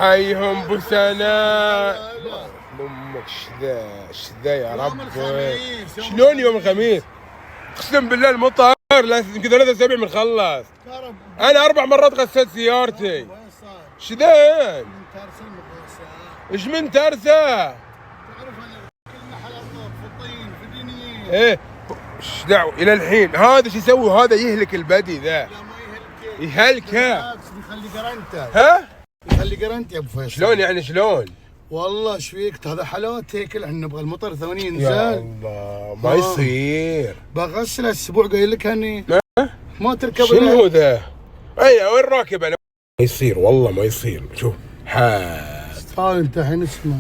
حيهم بوسانا امك. شذا يا رب. شلون يوم الخميس؟ اقسم بالله المطر يمكن 3 اسابيع بنخلص. انا 4 مرات غسلت سيارتي. شذين ايش من ترسه؟ تعرف انا كل محل اطلب في الطين في الدنيا. ايه ايش دعوه الى الحين هذا شو يسوي؟ هذا يهلك البدي ذا. لا ما يهلكه. بالعكس بيخلي جرنته. ها؟ بيخلي جرنته يا ابو فيصل. شلون يعني شلون؟ والله ايش فيك؟ هذا حالات هيك احنا نبغى المطر ثاني ينزل. يا الله ما يصير. بغسل الاسبوع قايل لك هني. ما تركب. شنو ذا؟ اي وين راكب انا؟ ما يصير والله ما يصير. شوف تعال انت الحين اسمع.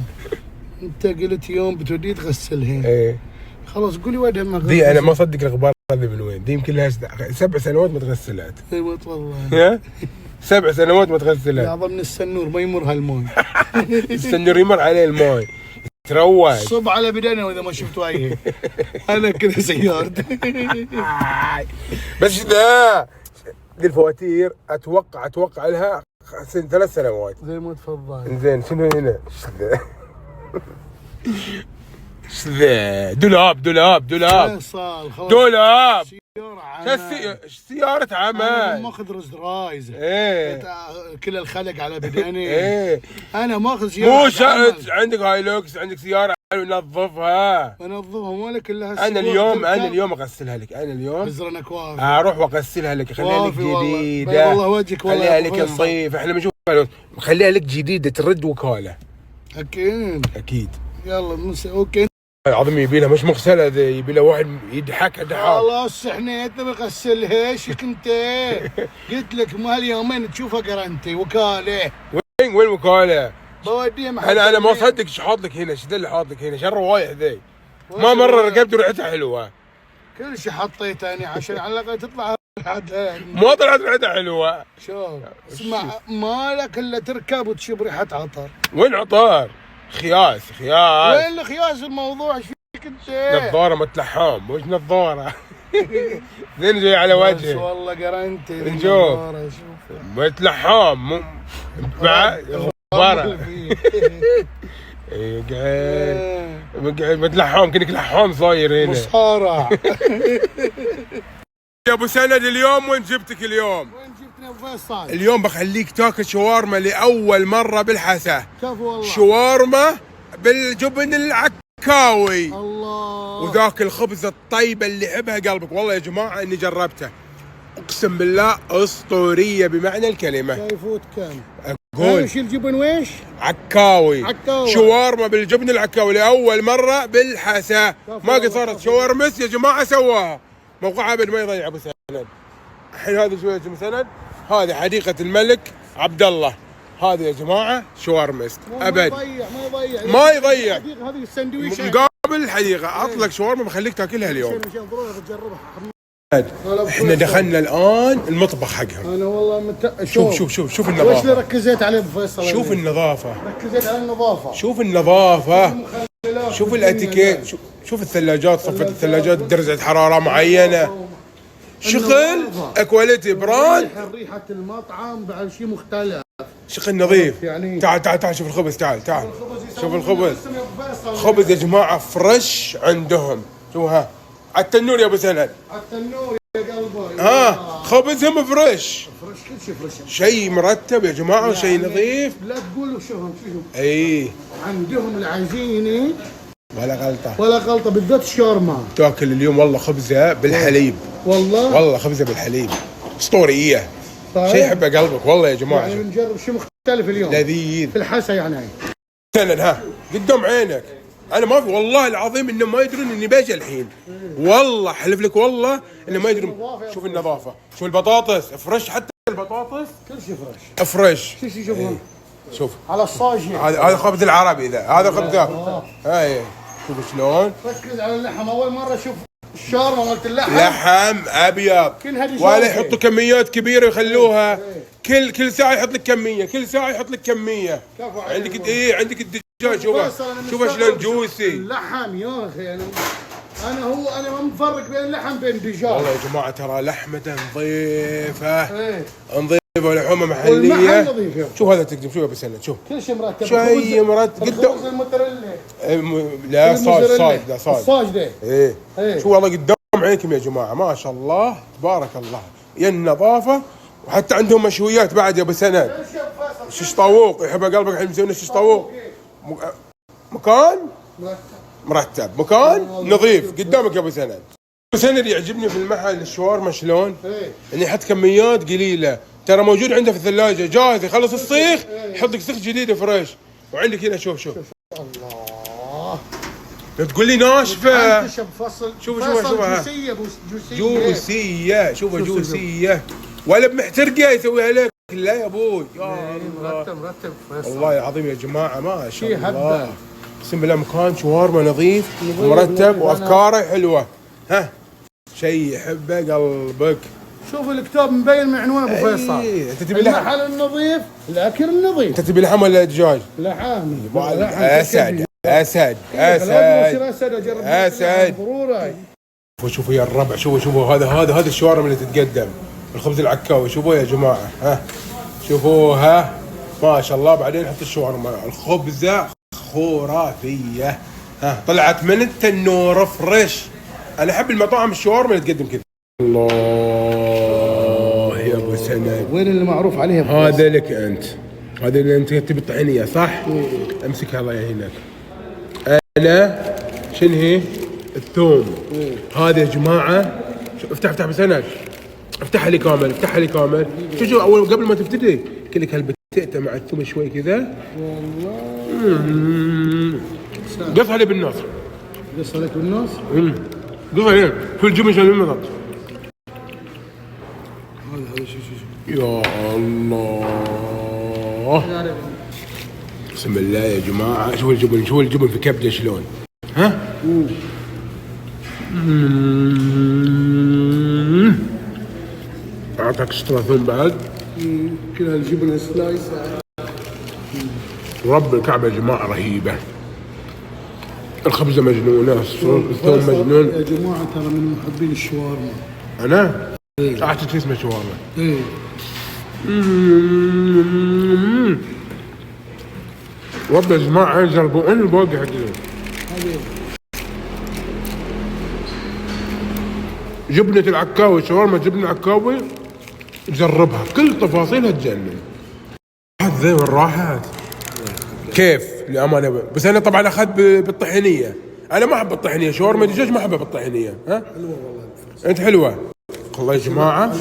انت قلت يوم بتودي تغسلها. ايه خلاص قولي وين ما دي انا ما اصدق الاخبار هذه من وين؟ دي يمكن لها 7 سنوات ما تغسلت. اي والله. ها؟ 7 سنوات ما تغسلت. اعظم من السنور ما يمر هالماي. السنور يمر عليه الماي تروج. صب على بدنه واذا ما شفت وجهي. انا كذا سيارتي. بس ذا دي الفواتير اتوقع لها 3 سنوات. زي ما تفضل. زين شنو هنا؟ ايش ذا؟ دولاب فيصل خلاص. دولاب سيارة عمل. سيارة عمل. ماخذ روز رايز. ايه كل الخلق على بدني. ايه انا ماخذ سيارة. مو شرط عندك هايلوكس عندك سيارة نظفها. انظفها مالك كلها. انا اليوم اغسلها لك. انا اليوم بزرن اكواف. اروح واغسلها لك. خليها لك جديدة. والله وجهك والله. خليها لك نظيف. احنا بنشوف خليها لك جديدة ترد وكالة. اكيد. يلا اوكي. العظيم يبي لها مش مغسله ذي، يبي لها واحد يدحك دحاك. خلاص حنيت بغسلها. ايش انت؟ قلت لك ما هاليومين تشوفها قرنتي وكاله. وين وكاله؟ بوديها محل. انا ما اصدق ايش حاط لك هنا. ايش ذا اللي حاط لك هنا؟ شر روايح ذي. ما مره ركبت وريحتها حلوه. كل شيء حطيته انا عشان على الاقل تطلع. ما طلعت ريحتها حلوه. شوف اسمع مالك الا تركب وتشم ريحه عطر. وين عطار؟ خياس. وين الخياس الموضوع؟ ايش فيك انت؟ نظاره متلحام مش نظاره. زين جاي على وجهي. والله قرنتي. نشوف متلحام مع غباره. قاعد متلحام كأنك لحام صاير هنا. مصارع. يا ابو سند اليوم وين جبتك اليوم؟ وين جبتني ابو فيصل؟ اليوم بخليك تاكل شاورما لاول مره بالحسا. كفو والله. شاورما بالجبن العكاوي. الله. وذاك الخبز الطيبه اللي يحبها قلبك. والله يا جماعه اني جربته اقسم بالله اسطوريه بمعنى الكلمه. كيفوت كان؟ اقول وش الجبن ويش؟ عكاوي. عكاوي. شاورما بالجبن العكاوي لاول مره بالحسا. ما قد صارت شاورمس يا جماعه سواها. موقع ابد ما يضيع ابو سند. الحين هذه شويه ابو سند. هذه حديقه الملك عبد الله. هذه يا جماعه شاورمست ابد. ما يضيع. هذه السندويشه مقابل الحديقه اطلق شاورما بخليك تاكلها اليوم. احنا دخلنا الان المطبخ حقهم. انا والله شوف النظافه. وش اللي ركزت عليه ابو فيصل؟ شوف النظافه. ركزت على النظافه. شوف النظافه. شوف الاتيكيت. شوف الثلاجات. صفت الثلاجات درجه حراره معينه. شغل اكواليتي براند. ريحه المطعم بعد شيء مختلف. شغل نظيف يعني. تعال شوف الخبز. تعال شوف الخبز. خبز يا جماعه فريش عندهم. شوفها على التنور يا ابو سند. على التنور يا قلبي. خبزهم فريش. كل شيء فريش. شيء مرتب يا جماعه يعني وشيء نظيف. لا تقولوا شوفهم. اي عندهم العجينه ولا غلطه بالذات الشاورما. تاكل اليوم والله خبزه بالحليب. والله خبزه بالحليب اسطوريه. طيب. شيء يحبه قلبك والله يا جماعه. يعني بنجرب شيء مختلف اليوم. لذيذ في الحسا يعني. مثلا قدام عينك. انا ما في والله العظيم انه ما يدرون اني باجي الحين. والله حلف لك والله انه ما يدرون. شوف النظافه. شوف البطاطس فريش. حتى البطاطس كل شيء فريش. شوفهم. شوف على الصاجي. هذا خبز العربي هذا خبز ذاك. شوف شلون. ركز على اللحم. اول مره اشوف الشاورما مالت اللحم. لحم ابيض. ولا يحطوا كميات كبيره يخلوها. كل ساعه يحط لك كميه. عندك عندك الدجاج. شوفه شلون جوسي. اللحم يا اخي يعني انا ما مفرق بين اللحم بين الدجاج. والله يا جماعه ترى لحمته نظيفه. نظيفه. ولحومه والمحل محليه. نظيف يا أخو. شوف هذا تقدم، شوف يا ابو سند، شوف كل شيء مرتب. شيء مرتب الخبز الموتزاريلا. لا صاج الموتزاريلا. لا صاج. الصاج ده. ايه إيه. شو والله قدام عينكم يا جماعه، ما شاء الله تبارك الله، يا النظافه. وحتى عندهم مشويات بعد يا ابو سند، شيش طاووق، يحب قلبك الحين مسوي لنا شيش طاووق. مكان مرتب، مكان نظيف قدامك يا ابو سند. ابو سند يعجبني في المحل الشاورما شلون؟ إيه. انه يحط كميات قليله، ترى موجود عنده في الثلاجه جاهز، يخلص الصيخ يحط لك صيخ جديد فريش. وعندك هنا شوف الله. لا تقول لي ناشفه. انت شوف فصل. شوف جوسيه جوسيه، شوفها جوسيه ولا بمحترقه يسويها لك. لا يا ابوي يا الله. مرتب فيصل. والله العظيم يا جماعه ما شاء شي الله، هبه. اقسم بالله مكان شاورما نظيف ومرتب وافكاره حلوه. ها شيء يحبه قلبك. شوف الكتاب مبين من عنوان ابو فيصل. انت تبي لحم؟ المحل النظيف، الاكل النظيف. انت تبي لحم ولا دجاج؟ لحم. اسد اسد اسد. شوفوا يا الربع، شوفوا هذا الشاورما اللي تتقدم، الخبز العكاوي. شوفوا يا جماعه، ها شوفوها ما شاء الله. بعدين نحط الشاورما، الخبزه خرافيه، ها طلعت من التنور فريش. انا احب المطاعم الشاورما اللي تقدم كذا. الله يا ابو سند، وين اللي معروف عليها؟ هذا لك انت، هذا اللي انت تبي الطحينيه صح؟ امسك الله يهينك. انا شنو هي؟ الثوم. هذا يا جماعه افتح بسند، افتحها لي كامل، افتحها لي كامل. شوف اول قبل ما تبتدي كلك هالبتيته مع الثوم شوي كذا. والله قصها لي بالنص. قصها لك بالنص؟ قصها لي في الجبن عشان النظر. هذا شو يا الله اقسم بالله يا جماعه. شوف الجبن في كبده شلون، ها؟ اعطاك شطره ثوم بعد. كل هالجبنه سلايس. رب الكعبه يا جماعه رهيبه. الخبزه مجنونه، الثوم مجنون يا جماعه. ترى من محبين الشاورما انا. اعطيك اسمه شاورما. ايه. رب يا جماعه جربوا الباقي حقهم. جبنة العكاوي، شاورما جبنة العكاوي جربها، كل تفاصيلها تجنن. هذا زين راحت كيف للامانه. بس انا طبعا اخذت بالطحينيه، انا ما احب الطحينيه، شاورما دجاج ما احبها بالطحينيه. ها حلوه والله. انت حلوه والله يا جماعه.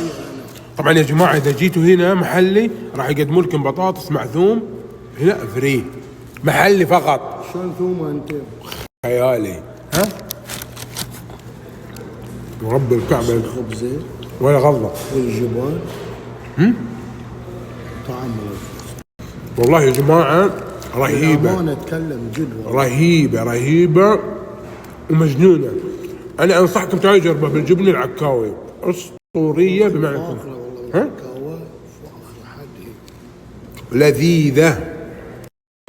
طبعا يا جماعه اذا جيتوا هنا محلي راح يقدموا لكم بطاطس مع ثوم هنا فري، محلي فقط. شلون ثومه انت؟ خيالي. ها ورب الكعبه الخبزه ولا غلط والجبن. طعم والله يا جماعه رهيبه. انا اتكلم جد والله رهيبه ومجنونه. انا انصحكم تعالوا جربوها بالجبن العكاوي، اسطوريه بمعنى الكلمه. ها لذيذه.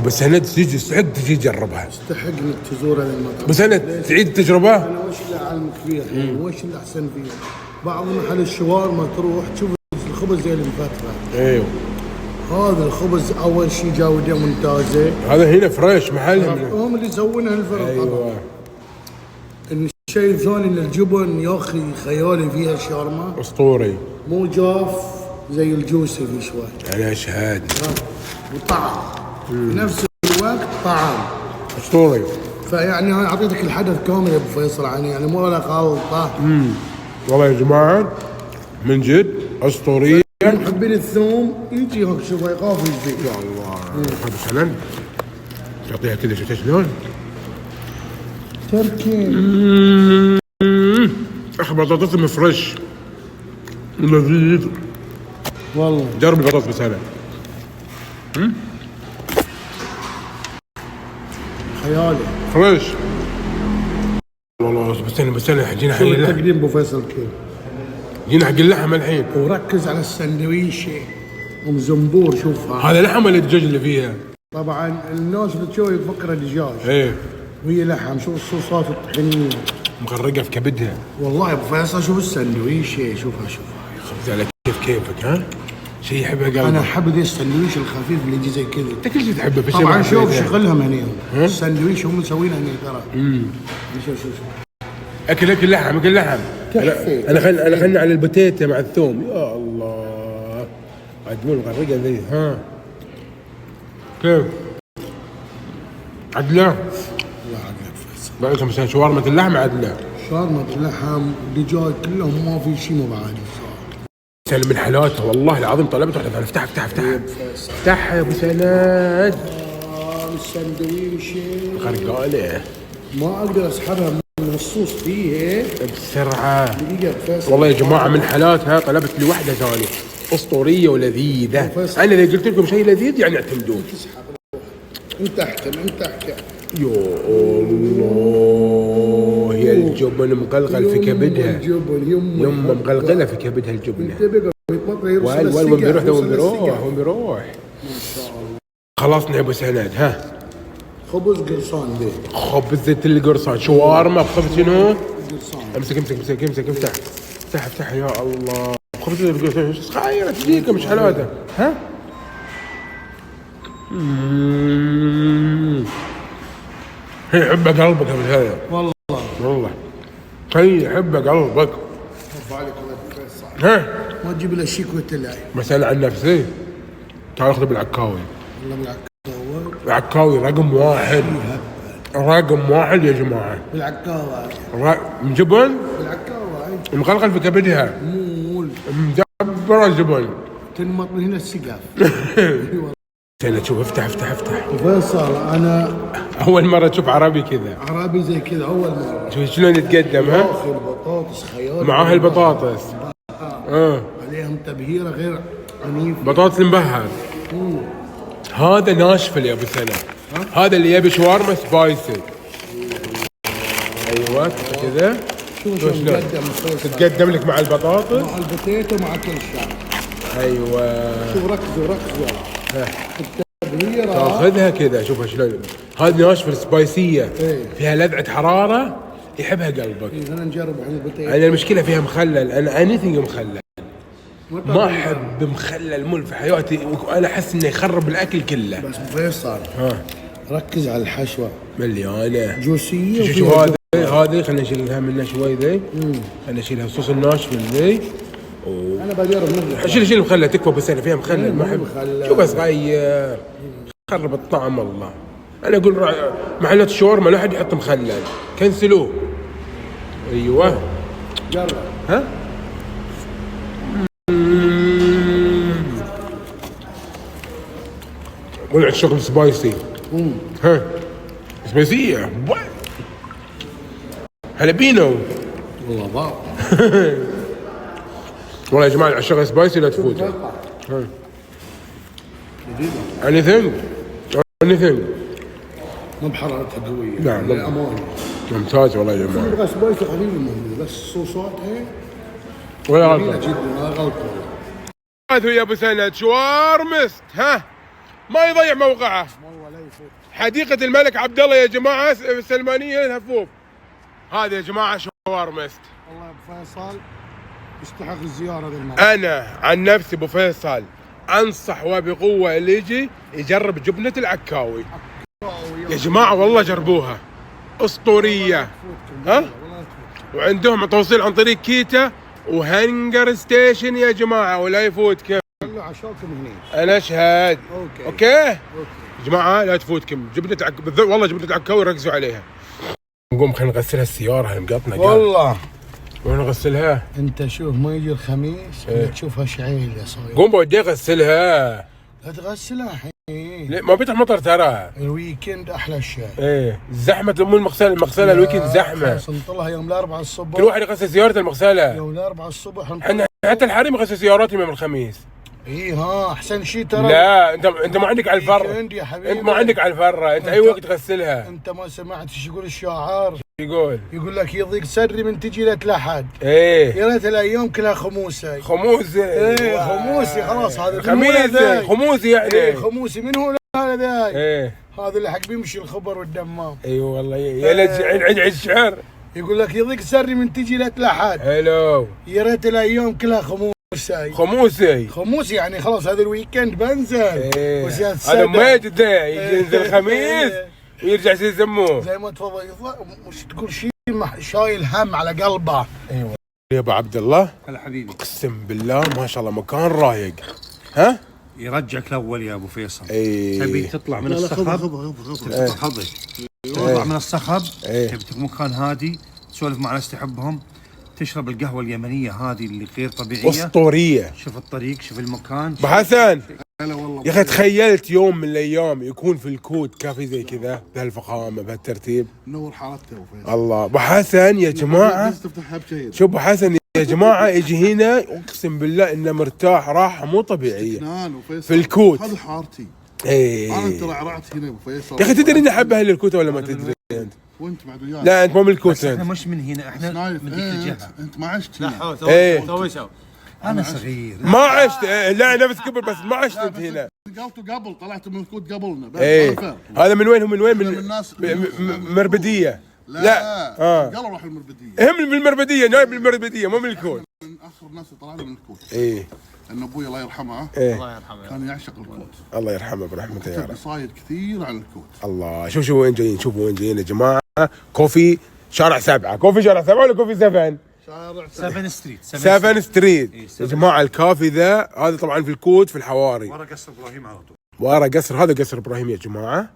بس انا تستحق تجي تجربها، تستحق انك تزور هذا المطعم. بس انا تعيد التجربه. انا وش اللي اعلمك فيه وش اللي احسن فيه؟ بعض محل الشاورما تروح تشوف الخبز زي المفتره. ايوه هذا الخبز اول شيء جوده ممتازه. هذا هنا فريش محلهم، هم اللي يسوونها الفرق. ايوه. الشيء الثاني ان الجبن يا اخي خيالي فيها الشاورما، اسطوري، مو جاف زي الجوسي في شوي. انا اشهد. وطعم في نفس الوقت طعم اسطوري. فيعني انا اعطيتك الحدث كامل يا ابو فيصل يعني مو ولا غلطه. والله يا جماعه من جد اسطوريه. محبين الثوم يجي هيك شوف يخاف يجي. يا الله هذا سنن تعطيها كذا شفت شلون؟ تركي اخي بطاطسهم فريش لذيذ والله. جرب البطاطس بس هلا. خيالي فريش والله. بس انا جينا حق اللحم، تقديم ابو فيصل كيف. جينا حق اللحم الحين. وركز على السندويشه ام زنبور. شوفها هذا لحم ولا الدجاج اللي فيها؟ طبعا الناس اللي تشوي فكره دجاج ايه وهي لحم. شوف الصوصات الطحينيه مغرقه في كبدها. والله يا ابو فيصل شوف السندويشه. شوفها خبز على كيفك ها. شيء يحبه قلبك. انا احب ذي السندويش الخفيف اللي يجي زي كذا. انت كل شيء تحبه في شيء. طبعا شوف شغلهم هني السندويش هم مسوينه هني ترى. شوف اكل لحم اكل لحم. انا خلنا على البوتيتا مع الثوم. يا الله عدمون الغرقه ذي. ها كيف؟ عدله؟ الله عدلك فيصل. بعدكم مثلا شاورما اللحم عدله. شاورما اللحم دجاج كلهم ما في شيء مو بعادي صار. من حلاوتها والله العظيم طلبت واحده. افتح افتحها يا ابو سند. السندويش غرقانه ما اقدر اسحبها من الصوص فيه بسرعه. دقيقه فيصل. والله يا جماعه من حالاتها طلبت لي واحده ثانيه اسطوريه ولذيذه. انا اذا قلت لكم شيء لذيذ يعني اعتمدون. انت احكم. يا الله يا الجبن مقلقل في كبدها. يمه مقلقله في كبدها الجبنه. وين بيروح ما شاء الله. خلصنا يا ابو سند. ها خبز قرصان ذي. خبز القرصان شاورما بخبز شنو؟ قرصان. امسك افتح يا الله. خبز القرصان صغيره دقيقه مش حلاوته. ها هي يحب قلبك يا ابو سند. والله هي يحب قلبك. رفع عليك الله فيصل. ها ما تجيب الا الشيك والتلاعب. مسألة عن نفسي. تعال اخذ بالعكاوي. والله بالعكاوي. العكاوي رقم واحد يا جماعة. بالعكاوي. من جبن بالعكاوي. مقلقل في كبدها. مول. مدبرة جبن. تنمط من هنا السقاف. سنة شوف افتح فيصل انا أول مرة تشوف عربي كذا. عربي زي كذا أول مرة. شوف شلون يتقدم. ها البطاطس خيار. معاه البطاطس. عليهم تبهيرة غير عنيفة. بطاطس المبهر. هذا ناشفل يا ابو سنة. هذا اللي يبي شاورما سبايسي. ايوه كذا. شوف شلون تتقدم لك مع البطاطس مع البوتيتو مع كل شيء. ايوه شوف ركزوا التبهيرة تاخذها كذا. شوفها شلون. هذه ناشفل سبايسية. فيها لذعة حرارة يحبها قلبك. خلينا نجرب على البوتيتو. انا المشكلة فيها مخلل. انا انيثينج مخلل. ما احب مخلل مول في حياتي. وانا احس انه يخرب الاكل كله. بس فيصل ركز على الحشوة مليانة جوسية. شوف هذه خلينا نشيلها منها شوي ذي. خلينا نشيلها صوص الناشف ذي. انا بجرب منه. شيل المخلل تكفى. بس انا فيها مخلل ما احب. شوفها صغير خرب الطعم والله. انا اقول محلات الشاورما لا احد يحط مخلل كنسلوه. ايوه جرب. ها ولع الشغل سبايسي. ها سبايسية هلا بينو. والله ضاع. والله يا جماعة الشغل سبايسي لا تفوتوا. anything مو بحرارتها قوية. نعم للأمانة ممتاز والله يا جماعة. يبغى سبايسي خفيف المهم بس صوصاتها ولا غلطة جدا ولا غلطة. هذا يا ابو سند شوارمست. ها ما يضيع موقعه. حديقة الملك عبد الله يا جماعة السلمانية الهفوف. هذا يا جماعة شوارمست. والله يا ابو فيصل يستحق الزيارة ذا المرة. أنا عن نفسي ابو فيصل أنصح وبقوة اللي يجي يجرب جبنة العكاوي. يا جماعة والله جربوها أسطورية. ها وعندهم توصيل عن طريق كيتا وهنجر ستيشن يا جماعة ولا يفوتكم. خلوا عشاكم هنا. أنا أشهد. أوكي يا جماعة لا تفوتكم جبنة والله جبنة عكاوي ركزوا عليها. نقوم خلينا نغسلها السيارة المقطنة. والله وين نغسلها؟ انت شوف ما يجي الخميس تشوفها شعيل يا صاير. قوم بودي اغسلها. لا تغسلها الحين. ليه ما بيطلع مطر ترى. الويكند احلى شيء. ايه زحمة مو المغسلة الويكند زحمة. خلاص نطلعها يوم الاربعاء الصبح. كل واحد يغسل سيارته المغسلة. يوم الاربعاء الصبح احنا حتى الحريم يغسل سياراتهم يوم الخميس. احسن شيء ترى. لا انت ما عندك على الفر. يا حبيبي انت ما عندك على الفرة. انت اي وقت تغسلها. انت ما سمعت ايش يقول الشاعر؟ يقول لك يضيق سري من تجي لك لحد. ايه يا ريت الايام كلها خموسي. خموسي خلاص هذا خموسي يعني. خموسي من هو هذا ذاي. ايه هذا اللي حق بيمشي الخبر والدمام. ايوه والله يا لج عد الشعر. يقول لك يضيق سري من تجي لك لحد. حلو. يا ريت الايام كلها خموسي. خموسي يعني خلاص هذا الويكند بنزل. وزياد هذا ماجد ينزل الخميس ويرجع يسموه زي ما تفضل يطلع. مش تقول شيء شايل هم على قلبه. ايوه يا ابو عبد الله. هلا حبيبي. اقسم بالله ما شاء الله مكان رايق. ها يرجعك الاول يا ابو فيصل. اي تبي تطلع من الصخب. تفضل. تطلع من الصخب. تبي مكان هادي تسولف مع ناس تحبهم، تشرب القهوه اليمنيه هذه اللي غير طبيعيه اسطوريه. شوف الطريق، شوف المكان. ابو حسن يا اخي تخيلت يوم من الايام يكون في الكوت كافي زي كذا بهالفخامه بهالترتيب. نور حالته ابو فيصل. الله ابو حسن يا جماعه. شوف ابو حسن يا جماعه يجي هنا اقسم بالله انه مرتاح راحه مو طبيعيه في الكوت. هذا حارتي. انا ترى رعرعت هنا ابو فيصل. يا اخي تدري اني احب اهل الكوت ولا ما تدري انت؟ وانت بعد وياي. لا انت مو من الكوت. احنا مش من هنا، احنا من ذيك الجهه. انت ما عشت هنا. انا صغير ما عشت. لا نفس كبر بس ما عشت انت هنا. قلتوا قبل طلعت من الكوت قبلنا. هذا من وين؟ هم من وين؟ من الناس مربديه. لا قالوا روح المربديه. هم من المربديه، نايب من المربديه مو من الكوت. من اخر الناس اللي طلعنا من الكوت. ان ابوي الله يرحمه. الله يرحمه. كان يعشق الكوت. الله يرحمه برحمته يا رب. قصايد كثير عن الكوت. الله شوفوا وين جايين. شوفوا وين جايين يا جماعه. كوفي شارع 7. كوفي شارع 7 ولا كوفي 7؟ شارع 7 ستريت. 7 ستريت يا جماعه. الكافي ذا هذا طبعا في الكوت في الحواري ورا قصر ابراهيم على طول. ورا قصر. هذا قصر ابراهيم يا جماعه.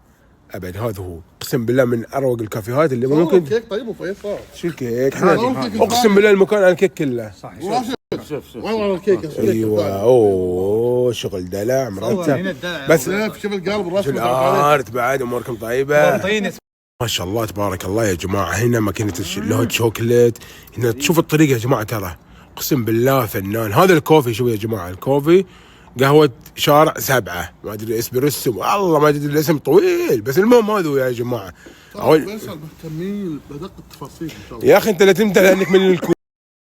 ابد هذا هو اقسم بالله من اروق الكافيهات اللي ممكن. كيك طيب ابو فيصل. شو الكيك؟ اقسم بالله المكان على الكيك كله. صح. شوف والله الكيك. ايوه اوه شغل دلع مرتب. بس شوف القلب الرسمي. شوف الارت بعد اموركم طيبه. ما شاء الله تبارك الله يا جماعه. هنا ماكينه الهوت شوكليت. هنا تشوف الطريقه يا جماعه ترى اقسم بالله فنان. هذا الكوفي شوف يا جماعه. الكوفي قهوه شارع 7 ما ادري اسبريسو والله ما ادري الاسم طويل بس المهم هذا يا جماعه. فيصل مهتمين بدق التفاصيل ان شاء الله. يا اخي انت لا تمتع لانك من الكوفي.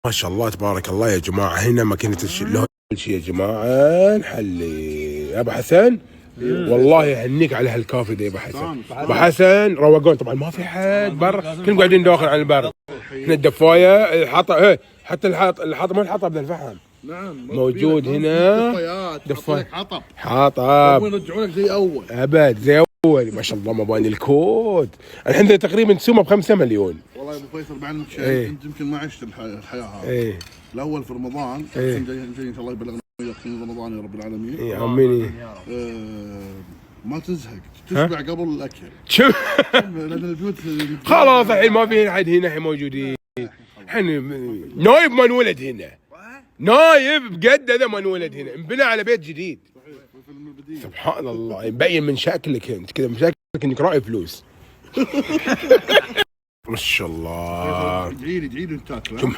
ما شاء الله تبارك الله يا جماعه. هنا ماكينه الهوت شيء يا جماعه نحلي يا ابو حسن. والله يهنيك على هالكافي ده يا ابو حسن. ابو حسن روقون طبعا ما في حد برا كلهم قاعدين داخل على البر. هنا الدفايه الحطب حتى الحطب ما الحطب ذا الفحم. نعم موجود هنا. دفايات حطب يرجعونك زي اول. ابد زي اول. ما شاء الله مباني الكوت الحين تقريبا تسومه ب5 مليون. والله يا ابو فيصل بعلمك شيء. انت يمكن ما عشت الحياه هذه. الاول في رمضان جاي ان شاء الله يبلغنا وياك في رمضان يا رب العالمين. امين. ما تزهق تشبع قبل الاكل. شوف لان البيوت خلاص الحين ما في احد هنا الحين موجودين. الحين نايب ما انولد هنا. نايب بقد هذا ما انولد هنا. انبنى على بيت جديد. سبحان الله مبين من شكلك انت كذا من شكلك انك راعي فلوس. ما شاء الله. ادعي لي انت تاكل.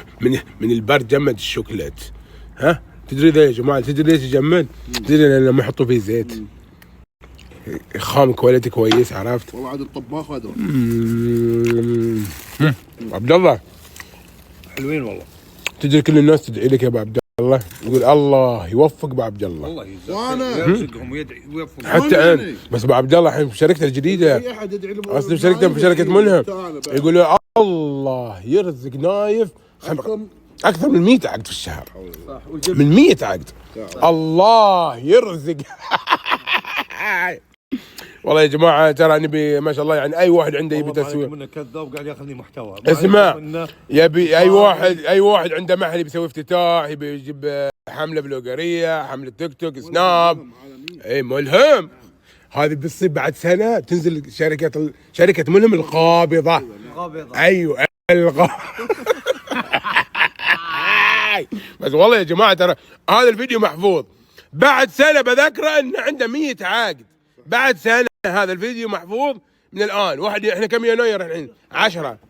من البرد جمد الشوكولات. ها تدري ذا يا جماعه تدري ليش يجمد؟ تدري لما يحطوا فيه زيت خام كواليتي كويس عرفت؟ والله عاد الطباخ هذا. عبد الله حلوين والله. تدري كل الناس تدعي لك يا ابو عبد الله يقول الله يوفق ابو عبد الله. الله وانا يرزقهم ويدعي ويوفقهم. حتى انا بس ابو عبد الله الحين في شركته الجديده. اي احد يدعي له. قصدي شركته في شركه ملهم يقولوا الله يرزق نايف اكثر من 100 عقد في الشهر. من 100 عقد. الله يرزق. والله يا جماعه ترى نبي ما شاء الله يعني اي واحد عنده يبي تسويق. منه كذاب قاعد ياخذني محتوى. اسمع يبي اي واحد عنده محل يبي يسوي افتتاح يبي يجيب حمله بلوجريه حمله تيك توك سناب. اي ملهم. هذه بتصير بعد سنه بتنزل شركه ملهم القابضه. ايوه بس والله يا جماعه ترى هذا الفيديو محفوظ. بعد سنه بذكره انه عنده 100 عقد. بعد سنه هذا الفيديو محفوظ من الان. واحد احنا كم يناير الحين 10